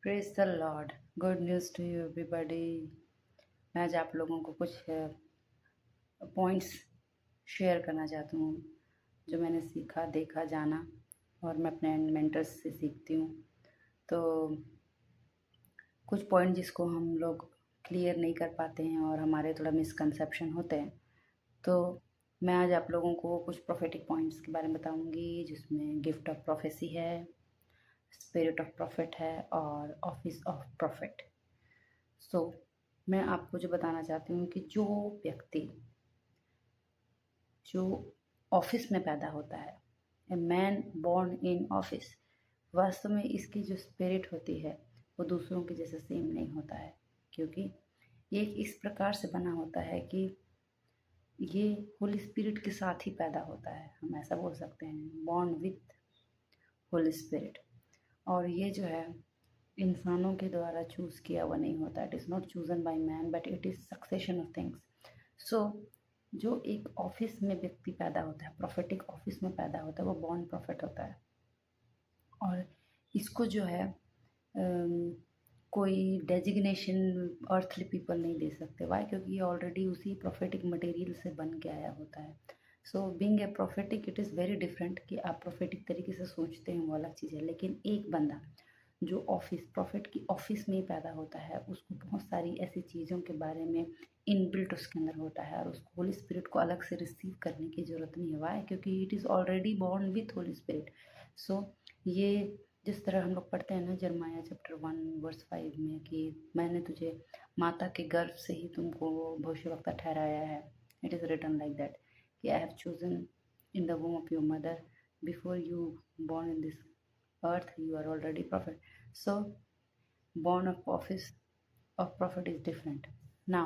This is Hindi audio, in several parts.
Praise the Lord. Good news to you everybody. मैं आज आप लोगों को कुछ पॉइंट्स शेयर करना चाहती हूँ जो मैंने सीखा, देखा, जाना और मैं अपने मेंटर्स से सीखती हूँ। तो कुछ पॉइंट जिसको हम लोग क्लियर नहीं कर पाते हैं और हमारे थोड़ा मिसकंसेप्शन होते हैं, तो मैं आज आप लोगों को कुछ प्रोफेटिक पॉइंट्स के बारे में बताऊँगी, जिसमें गिफ्ट ऑफ प्रोफेसी है, स्पिरिट ऑफ प्रॉफिट है और ऑफिस ऑफ प्रॉफिट। सो मैं आपको जो बताना चाहती हूँ कि जो व्यक्ति जो ऑफिस में पैदा होता है, a man born in office, वास्तव में इसकी जो स्पिरिट होती है वो दूसरों के जैसे सेम नहीं होता है, क्योंकि ये इस प्रकार से बना होता है कि ये होली स्पिरिट के साथ ही पैदा होता है। हम ऐसा बोल सकते हैं, बॉर्न विथ होली स्पिरिट। और ये जो है इंसानों के द्वारा चूज़ किया हुआ नहीं होता। It is not chosen by man but it is succession of things. So जो एक ऑफिस में व्यक्ति पैदा होता है, प्रोफेटिक ऑफिस में पैदा होता है, वो बॉर्न प्रॉफिट होता है। और इसको जो है कोई डेजिग्नेशन अर्थली पीपल नहीं दे सकते। वाई? क्योंकि ये ऑलरेडी उसी प्रोफेटिक मटेरियल से बन के आया होता है। So being a prophetic, it is very different कि आप प्रोफेटिक तरीके से सोचते हैं, वो अलग चीज़ है। लेकिन एक बंदा जो ऑफिस प्रॉफिट की ऑफिस में ही पैदा होता है, उसको बहुत सारी ऐसी चीज़ों के बारे में इनबिल्ट उसके अंदर होता है और उसको होली स्पिरिट को अलग से रिसीव करने की ज़रूरत नहीं है। वाई? क्योंकि it is already born with holy spirit. So ये जिस तरह हम लोग पढ़ते हैं ना, जरमाया चैप्टर 1 वर्स 5 में, कि मैंने तुझे माता के गर्भ से ही तुमको भविष्यवक्ता ठहराया है। It is written like that कि I have chosen in the womb of your mother before you born in this earth, you are already prophet. So born of office of prophet is different. Now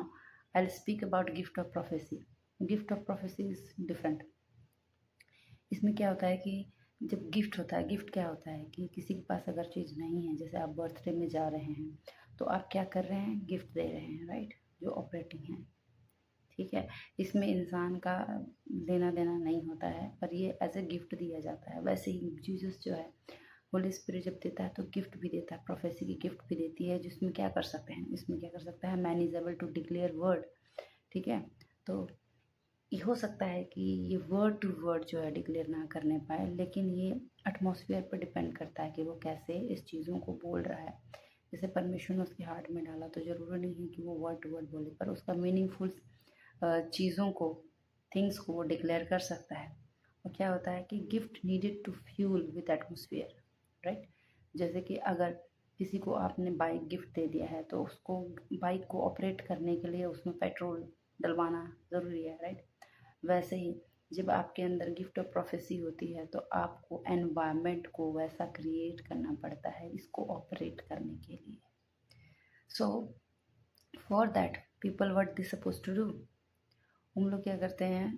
I'll speak about gift of prophecy. Gift of prophecy is different. इसमें क्या होता है कि जब गिफ्ट होता है, गिफ्ट क्या होता है कि किसी के पास अगर चीज़ नहीं है, जैसे आप बर्थडे में जा रहे हैं तो आप क्या कर रहे हैं, गिफ्ट दे रहे हैं, राइट? जो ऑपरेटिंग है, ठीक है। इसमें इंसान का लेना देना नहीं होता है, पर ये एज ए गिफ्ट दिया जाता है। वैसे ही जीसस जो है, होली स्पिरिट जब देता है तो गिफ्ट भी देता है, प्रोफेसी की गिफ्ट भी देती है, जिसमें क्या कर सकते हैं, इसमें क्या कर सकता है, man is able to declare word, ठीक है। तो ये हो सकता है कि ये वर्ड टू वर्ड जो है डिक्लेयर ना करने पाए, लेकिन ये एटमॉस्फेयर पर डिपेंड करता है कि वो कैसे इस चीज़ों को बोल रहा है। जैसे परमेश्वर ने उसके हार्ट में डाला तो ज़रूरी नहीं है कि वो वर्ड टू वर्ड बोले, पर उसका मीनिंगफुल चीज़ों को, थिंग्स को वो डिक्लेयर कर सकता है। और क्या होता है कि gift needed to fuel with atmosphere, right? जैसे कि अगर किसी को आपने बाइक गिफ्ट दे दिया है तो उसको, बाइक को ऑपरेट करने के लिए उसमें पेट्रोल डलवाना ज़रूरी है, राइट? वैसे ही जब आपके अंदर गिफ्ट ऑफ प्रोफेसी होती है तो आपको एनवायरनमेंट को वैसा क्रिएट करना पड़ता है इसको ऑपरेट करने के लिए। So for that people what they suppose to do, हम लोग क्या करते हैं,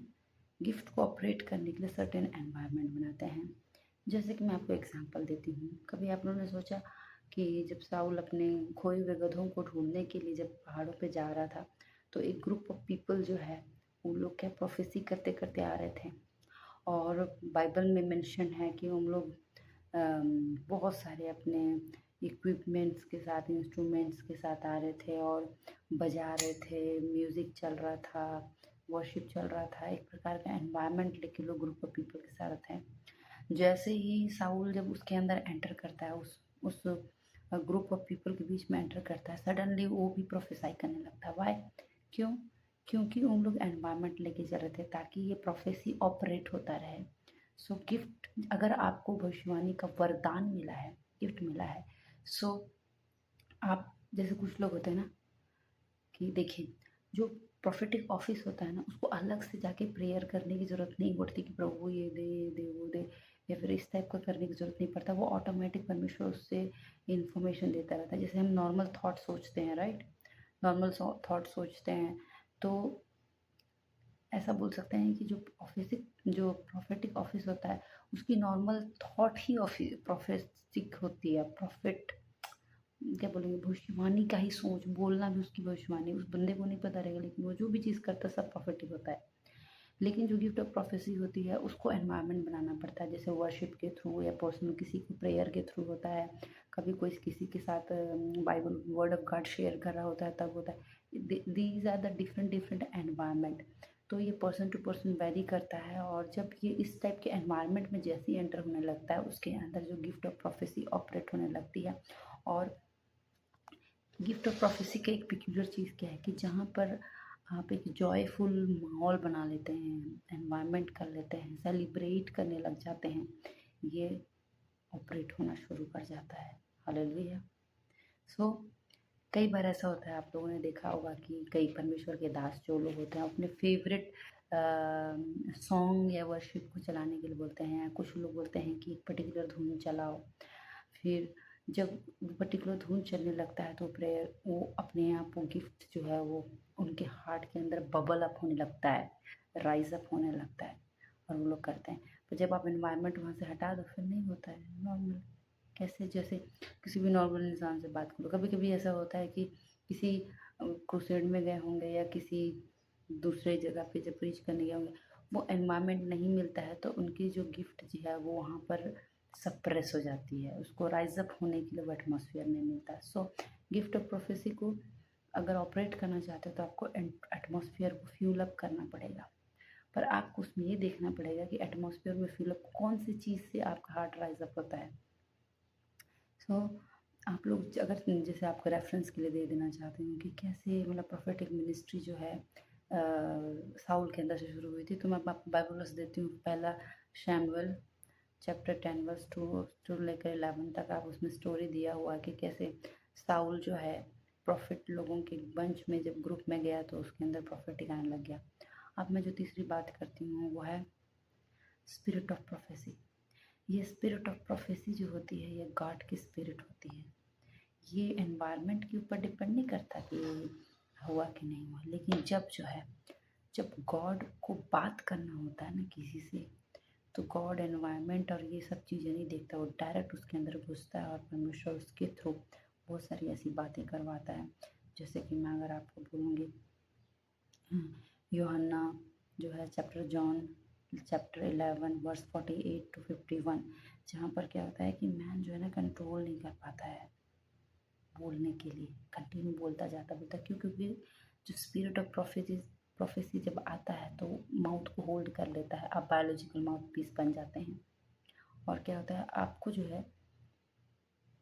गिफ्ट को ऑपरेट करने के लिए सर्टेन एनवायरनमेंट बनाते हैं। जैसे कि मैं आपको एग्जांपल देती हूँ, कभी आप लोगों ने सोचा कि जब साउल अपने खोए हुए गधों को ढूंढने के लिए जब पहाड़ों पे जा रहा था, तो एक ग्रुप ऑफ पीपल जो है, वो लोग क्या प्रोफेसी करते करते आ रहे थे। और बाइबल में मेंशन है कि हम लोग बहुत सारे अपने इक्विपमेंट्स के साथ, इंस्ट्रूमेंट्स के साथ आ रहे थे और बजा रहे थे, म्यूज़िक चल रहा था, वर्शिप चल रहा था, एक प्रकार का एनवायरनमेंट लेके लोग ग्रुप ऑफ पीपल के साथ थे। जैसे ही साउल जब उसके अंदर एंटर करता है, उस ग्रुप ऑफ पीपल के बीच में एंटर करता है, सडनली वो भी प्रोफेसाई करने लगता है। वाई? क्यों? क्योंकि उन लोग एनवायरनमेंट लेके चल रहे थे ताकि ये प्रोफेसी ऑपरेट होता रहे। सो गिफ्ट, अगर आपको भविष्यवाणी का वरदान मिला है, गिफ्ट मिला है, सो आप, जैसे कुछ लोग होते हैं ना कि देखिए, जो प्रोफेटिक ऑफिस होता है ना, उसको अलग से जाके प्रेयर करने की ज़रूरत नहीं पड़ती कि प्रभु ये दे, ये दे, वो दे, या फिर इस टाइप का करने की ज़रूरत नहीं पड़ता। वो ऑटोमेटिक परमेश्वर उससे इन्फॉर्मेशन देता रहता है। जैसे हम नॉर्मल थॉट सोचते हैं, राइट? नॉर्मल थॉट सोचते हैं, तो ऐसा बोल सकते हैं कि जो प्रोफेटिक ऑफिस होता है, उसकी नॉर्मल थॉट ही ऑफिस प्रोफेटिक होती है। प्रॉफिट क्या बोलेंगे, भविष्यवाणी का ही सोच, बोलना भी उसकी भविष्यवाणी, उस बंदे को नहीं पता रहेगा, लेकिन वो जो भी चीज़ करता है सब प्रॉफिटिक होता है। लेकिन जो गिफ्ट ऑफ प्रोफेसी होती है उसको एनवायरनमेंट बनाना पड़ता है, जैसे वर्शिप के थ्रू या पर्सनल किसी को प्रेयर के थ्रू होता है, कभी कोई किसी के साथ Bible word of God share कर रहा होता है तब होता है। These are the different different environment. तो ये पर्सन टू पर्सन वेरी करता है, और जब ये इस टाइप के एनवायरनमेंट में जैसे ही एंटर होने लगता है उसके अंदर जो गिफ्ट ऑफ प्रोफेसी ऑपरेट होने लगती है। और गिफ्ट ऑफ प्रोफेसी का एक पिक्यूलर चीज़ क्या है कि जहाँ पर आप एक जॉयफुल माहौल बना लेते हैं, एनवायरनमेंट कर लेते हैं, सेलिब्रेट करने लग जाते हैं, ये ऑपरेट होना शुरू कर जाता है। हालेलुया। सो कई बार ऐसा होता है, आप लोगों ने देखा होगा कि कई परमेश्वर के दास जो लोग होते हैं अपने फेवरेट सॉन्ग या वर्शिप को चलाने के लिए बोलते हैं। कुछ लोग बोलते हैं कि एक पर्टिकुलर धुन चलाओ, फिर जब पर्टिकुलर धुन चलने लगता है तो प्रेयर वो अपने आप वो गिफ्ट जो है वो उनके हार्ट के अंदर बबल अप होने लगता है, राइज अप होने लगता है, और वो लोग करते हैं। तो जब आप एनवायरनमेंट वहाँ से हटा दो फिर नहीं होता है नॉर्मल। कैसे? जैसे किसी भी नॉर्मल इंसान से बात करो, कभी कभी ऐसा होता है कि किसी क्रूसेड में गए होंगे या किसी दूसरे जगह पे जब प्रीच करने गए होंगे, वो एनवायरनमेंट नहीं मिलता है तो उनकी जो गिफ्ट जो है वो वहाँ पर सप्रेस हो जाती है, उसको राइज अप होने के लिए वो एटमॉस्फेयर नहीं मिलता। सो गिफ्ट ऑफ प्रोफेसी को अगर ऑपरेट करना चाहते हो तो आपको एटमॉस्फेयर को फ्यूल अप करना पड़ेगा, पर आपको उसमें ये देखना पड़ेगा कि एटमॉस्फेयर में फ्यूल अप कौन सी चीज़ से आपका हार्ट राइज अप होता है। सो आप लोग अगर जैसे आपको रेफरेंस के लिए दे देना चाहती हूँ कि कैसे मतलब प्रोफेटिक मिनिस्ट्री जो है साउल के अंदर से शुरू हुई थी, तो मैं आपको बाइबल वर्स देती हूँ। पहला शैमुएल चैप्टर 10 वर्स 2 टू लेकर 11 तक आप उसमें स्टोरी दिया हुआ है कि कैसे साउल जो है प्रॉफिट लोगों के बंच में जब ग्रुप में गया तो उसके अंदर प्रॉफिटिक आने लग गया। अब मैं जो तीसरी बात करती हूँ वो है स्पिरिट ऑफ प्रोफेसी। ये स्पिरिट ऑफ प्रोफेसी जो होती है ये गॉड की स्पिरिट होती है। ये एनवायरनमेंट के ऊपर डिपेंड नहीं करता कि हुआ कि नहीं हुआ, लेकिन जब जो है जब गॉड को बात करना होता है ना किसी से, तो गॉड एनवायरनमेंट और ये सब चीज़ें नहीं देखता, वो डायरेक्ट उसके अंदर घुसता है और परमेश्वर उसके थ्रू बहुत सारी ऐसी बातें करवाता है। जैसे कि मैं अगर आपको बोलूँगी यूहन्ना जो है chapter John chapter 11 verse 48 to 51, जहाँ पर क्या होता है कि मैन जो है ना कंट्रोल नहीं कर पाता है बोलने के लिए, कंटिन्यू बोलता जाता बोलता, क्यों? क्योंकि जो स्पिरिट ऑफ प्रोफेसी जब आता है तो माउथ को होल्ड कर लेता है, आप बायोलॉजिकल माउथ पीस बन जाते हैं। और क्या होता है आपको जो है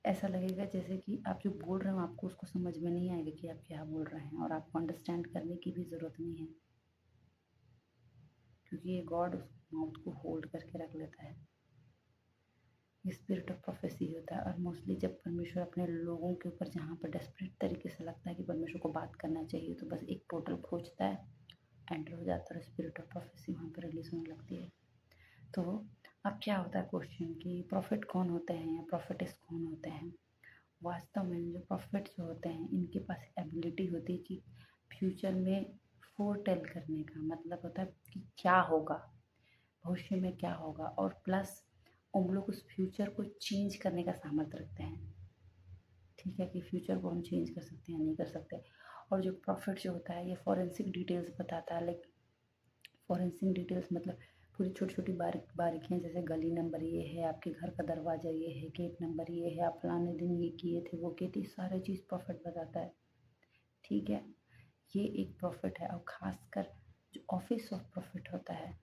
ऐसा लगेगा जैसे कि आप जो बोल रहे हो आपको उसको समझ में नहीं आएगा कि आप क्या बोल रहे हैं, और आपको अंडरस्टैंड करने की भी ज़रूरत नहीं है, क्योंकि ये गॉड उस माउथ को होल्ड करके रख लेता है। ये स्पिरिट ऑफ प्रोफेसी होता है। और मोस्टली जब परमेश्वर अपने लोगों के ऊपर जहाँ पर डेस्परेट तरीके से लगता है कि परमेश्वर को बात करना चाहिए, तो बस एक पोर्टल खोजता है, एंटर हो जाता है, स्पिरिट ऑफ प्रोफेसी वहाँ पर रिलीज होने लगती है। तो अब क्या होता है क्वेश्चन कि प्रॉफिट कौन होते हैं या प्रॉफिटिस कौन होते हैं? वास्तव में जो प्रॉफिट जो होते हैं इनके पास एबिलिटी होती है कि फ्यूचर में फोरटेल करने का, मतलब होता है कि क्या होगा, भविष्य में क्या होगा, और प्लस उन लोग उस फ्यूचर को चेंज करने का सामर्थ्य रखते हैं। ठीक है कि फ्यूचर को हम चेंज कर सकते हैं, नहीं कर सकते। और जो प्रॉफिट जो होता है ये फॉरेंसिक डिटेल्स बताता है, लाइक फॉरेंसिक डिटेल्स मतलब पूरी छोटी छोटी बारीकियाँ, जैसे गली नंबर ये है, आपके घर का दरवाज़ा ये है, गेट नंबर ये है, आप फलाने दिन ये किए थे वो किए थे, सारी चीज़ प्रॉफिट बताता है। ठीक है, ये एक प्रॉफिट है। और ख़ासकर जो ऑफिस ऑफ प्रॉफिट होता है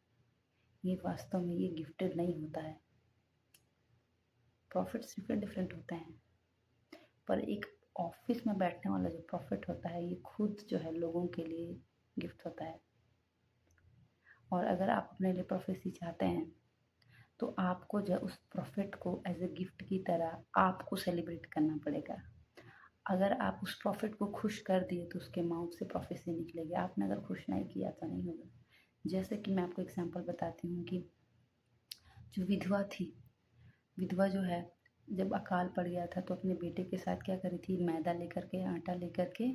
ये वास्तव में ये गिफ्टेड नहीं होता है। प्रॉफिट्स डिफरेंट डिफरेंट होते हैं, पर एक ऑफिस में बैठने वाला जो प्रॉफिट होता है ये खुद जो है लोगों के लिए गिफ्ट होता है। और अगर आप अपने लिए प्रोफेसी चाहते हैं तो आपको जो उस प्रॉफिट को एज ए गिफ्ट की तरह आपको सेलिब्रेट करना पड़ेगा। अगर आप उस प्रॉफिट को खुश कर दिए तो उसके माउथ से प्रोफेसी निकलेगी, आपने अगर खुश नहीं किया तो नहीं होगा। जैसे कि मैं आपको एग्जांपल बताती हूँ कि जो विधवा थी, विधवा जो है जब अकाल पड़ गया था तो अपने बेटे के साथ क्या करी थी, मैदा लेकर के, आटा लेकर के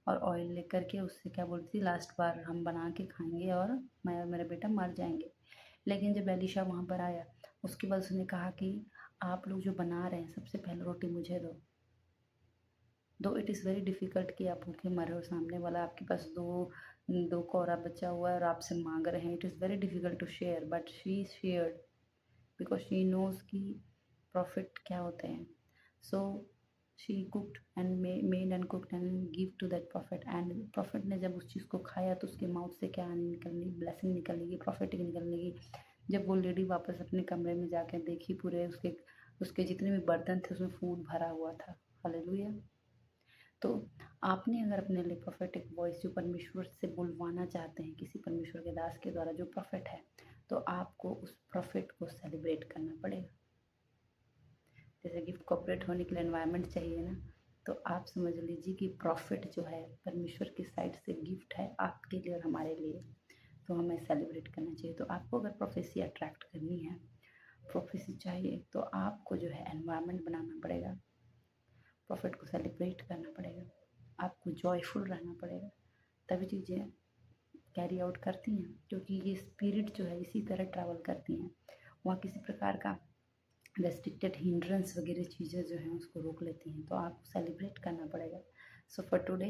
और ऑयल लेकर के उससे क्या बोलती थी, लास्ट बार हम बना के खाएंगे और मैं और मेरा बेटा मर जाएंगे। लेकिन जब एलिशा वहाँ पर आया उसके बाद उसने कहा कि आप लोग जो बना रहे हैं सबसे पहले रोटी मुझे दो इट इज़ वेरी डिफ़िकल्ट कि आप भूखे मर रहे हो, सामने वाला आपके पास दो 2 कौरा बचा हुआ है और आपसे माँग रहे हैं। It is very difficult to share but she shared because she knows कि प्रॉफिट क्या होते हैं। So she cooked and made and cooked and give to that prophet, and prophet ने जब उस चीज़ को खाया तो उसके माउथ से क्या निकलनी, ब्लेसिंग निकलेगी, प्रॉफिट ही निकलेगी। जब वो लेडी वापस अपने कमरे में जाके देखी, पूरे उसके उसके जितने भी बर्तन थे उसमें फूड भरा हुआ था। हालेलुया। तो आपने अगर अपने लिए प्रोफेटिक वॉइस जो परमेश्वर से बुलवाना चाहते हैं किसी परमेश्वर के दास के द्वारा जो प्रॉफिट है, तो आपको उस प्रॉफिट को सेलिब्रेट करना पड़ेगा। जैसे गिफ्ट कॉपरेट होने के लिए एनवायरनमेंट चाहिए ना, तो आप समझ लीजिए कि प्रॉफिट जो है परमेश्वर की साइड से गिफ्ट है आपके लिए और हमारे लिए, तो हमें सेलिब्रेट करना चाहिए। तो आपको अगर प्रोफेसी अट्रैक्ट करनी है, प्रोफेसी चाहिए, तो आपको जो है एनवायरनमेंट बनाना पड़ेगा, प्रॉफिट को सेलिब्रेट करना पड़ेगा, आपको जॉयफुल रहना पड़ेगा, तभी चीज़ें कैरी आउट करती हैं। क्योंकि ये स्पिरिट जो है इसी तरह ट्रैवल करती हैं, वहाँ किसी प्रकार का रेस्ट्रिक्टेड हिंड्रेंस वगैरह चीज़ें जो हैं उसको रोक लेती हैं, तो आपको सेलिब्रेट करना पड़ेगा। So for today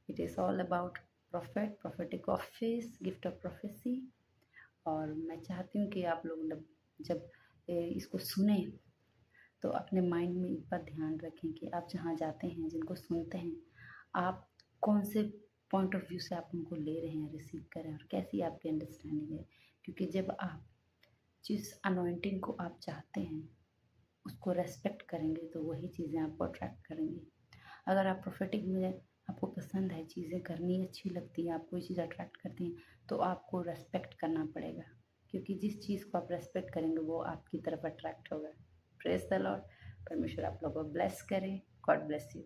it is all about profit, prophetic office, gift of prophecy. और मैं चाहती हूँ कि आप लोग जब इसको सुने तो अपने माइंड में एक बार ध्यान रखें कि आप जहाँ जाते हैं, जिनको सुनते हैं, आप कौन से पॉइंट ऑफ व्यू से आप उनको ले रहे हैं, रिसीव कर रहे हैं, और कैसी आपकी अंडरस्टैंडिंग है। क्योंकि जब आप जिस अनॉइंटिंग को आप चाहते हैं उसको रेस्पेक्ट करेंगे तो वही चीज़ें आपको अट्रैक्ट करेंगी। अगर आप प्रोफेटिक में आपको पसंद है, चीज़ें करनी अच्छी लगती हैं, आपको ये चीज़ अट्रैक्ट करती हैं, तो आपको रेस्पेक्ट करना पड़ेगा। क्योंकि जिस चीज़ को आप रेस्पेक्ट करेंगे वो आपकी तरफ अट्रैक्ट होगा। Praise the Lord. परमेश्वर आप लोगों को ब्लेस करे। God bless you.